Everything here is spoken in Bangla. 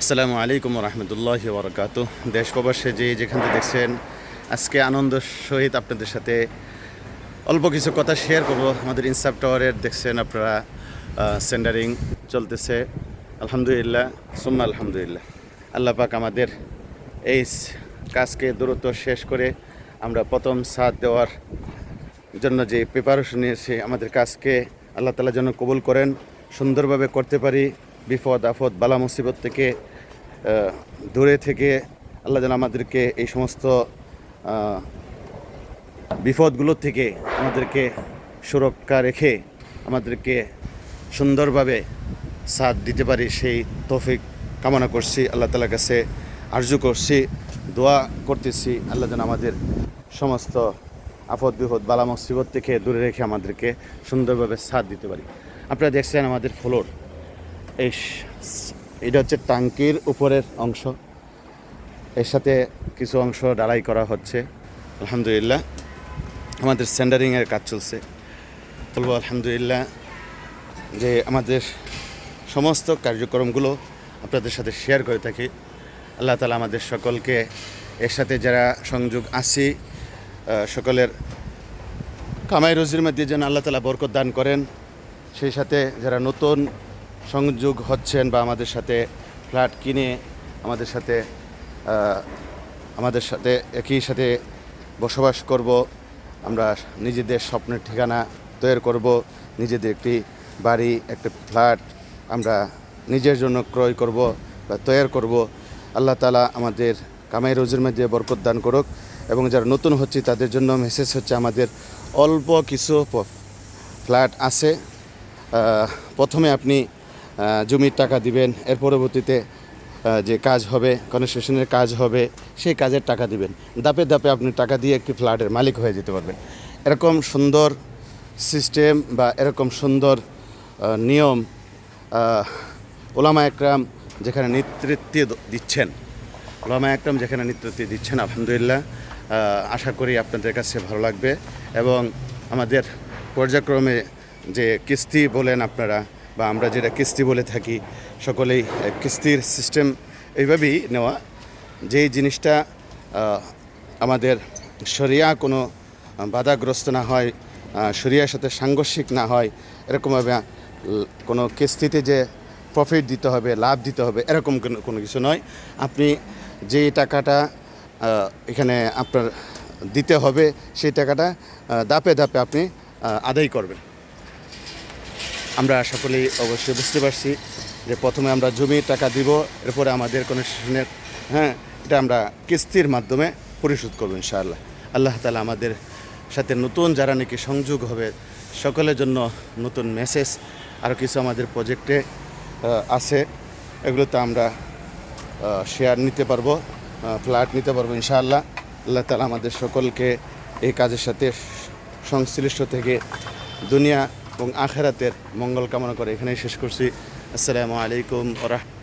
আসসালামু আলাইকুম রহমতুল্লাহি বরকাতুহ। দেশ প্রবাসে যেখান থেকে দেখছেন, আজকে আনন্দের সহিত আপনাদের সাথে অল্প কিছু কথা শেয়ার করব। আমাদের ইনসাফ টাওয়ারের দেখছেন আপনারা সেন্ডারিং চলতেছে। আলহামদুলিল্লাহ, সুম্মা আলহামদুলিল্লাহ। আল্লাহ পাক আমাদের এই কাজকে দ্রুত শেষ করে আমরা প্রথম ছাদ দেওয়ার জন্য যে প্রিপারেশন নিয়েছি, আমাদের কাজকে আল্লাহ তাআলা যেন কবুল করেন, সুন্দরভাবে করতে পারি। বিপদ আপদ বালা মুসিবত থেকে দূরে থেকে আল্লাহ যেন আমাদেরকে এই সমস্ত বিপদগুলো থেকে আমাদেরকে সুরক্ষা রেখে আমাদেরকে সুন্দরভাবে সাথ দিতে পারি, সেই তৌফিক কামনা করছি। আল্লাহ তাআলার কাছে আরজু করছি, দোয়া করতেছি, আল্লাহ যেন আমাদের সমস্ত আপদ বিপদ বালা মুসিবত থেকে দূরে রেখে আমাদেরকে সুন্দরভাবে সাথ দিতে পারি। আপনারা দেখছেন আমাদের ফ্লোর, এটা হচ্ছে টাঙ্কির উপরের অংশ, এর সাথে কিছু অংশ ঢালাই করা হচ্ছে। আলহামদুলিল্লাহ, আমাদের সেন্ডারিংয়ের কাজ চলছে। বলবো আলহামদুলিল্লাহ যে আমাদের সমস্ত কার্যক্রমগুলো আপনাদের সাথে শেয়ার করে থাকি। আল্লাহ তাআলা আমাদের সকলকে এর সাথে যারা সংযোগ আছি সকলের কামাই রুজির মধ্যে যেন আল্লাহ তাআলা বরকত দান করেন। সেই সাথে যারা নতুন সংযোগ হচ্ছেন বা আমাদের সাথে ফ্ল্যাট কিনে আমাদের সাথে একই সাথে বসবাস করব, আমরা নিজেদের স্বপ্নের ঠিকানা তৈরি করব, নিজেদের একটি বাড়ি একটা ফ্ল্যাট আমরা নিজের জন্য ক্রয় করব বা তৈরি করব। আল্লাহ তাআলা আমাদের কামাই রুজির মধ্যে বরকত দান করুক। এবং যারা নতুন হচ্ছে তাদের জন্য মেসেজ হচ্ছে, আমাদের অল্প কিছু ফ্ল্যাট আছে। প্রথমে আপনি জমির টাকা দিবেন, এর পরবর্তীতে যে কাজ হবে, কনস্ট্রাকশনের কাজ হবে, সেই কাজের টাকা দিবেন। ধাপে ধাপে আপনি টাকা দিয়ে একটি ফ্ল্যাটের মালিক হয়ে যেতে পারবেন। এরকম সুন্দর সিস্টেম বা এরকম সুন্দর নিয়ম ওলামা একরাম যেখানে নেতৃত্ব দিচ্ছেন, আলহামদুলিল্লাহ, আশা করি আপনাদের কাছে ভালো লাগবে। এবং আমাদের পর্যায়ক্রমে যে কিস্তি বলেন আপনারা বা আমরা যেটা কিস্তি বলে থাকি, সকলেই কিস্তির সিস্টেম এইভাবেই নেওয়া, যেই জিনিসটা আমাদের শরিয়া কোনো বাধাগ্রস্ত না হয়, শরিয়ার সাথে সাংঘর্ষিক না হয়, এরকমভাবে কোনো কিস্তিতে যে প্রফিট দিতে হবে, লাভ দিতে হবে, এরকম কোনো কিছু নয়। আপনি যে টাকাটা এখানে আপনার দিতে হবে, সেই টাকাটা ধাপে ধাপে আপনি আদায় করবেন। আমরা সকলেই অবশ্যই বুঝতে পারছি যে প্রথমে আমরা জমির টাকা দিব, এরপরে আমাদের কনস্ট্রাকশনের এটা আমরা কিস্তির মাধ্যমে পরিশোধ করব ইনশাআল্লাহ। আল্লাহ তাআলা আমাদের সাথে নতুন যারা নাকি সংযোগ হবে সকলের জন্য নতুন মেসেজ, আরও কিছু আমাদের প্রজেক্টে আছে, এগুলোতে আমরা শেয়ার নিতে পারবো, ফ্ল্যাট নিতে পারবো ইনশাআল্লাহ। আল্লাহ তাআলা আমাদের সকলকে এই কাজের সাথে সংশ্লিষ্ট থেকে দুনিয়া এবং আখিরাতের মঙ্গল কামনা করে এখানেই শেষ করছি। আসসালামু আলাইকুম ওয়া রাহমাতুল্লাহ।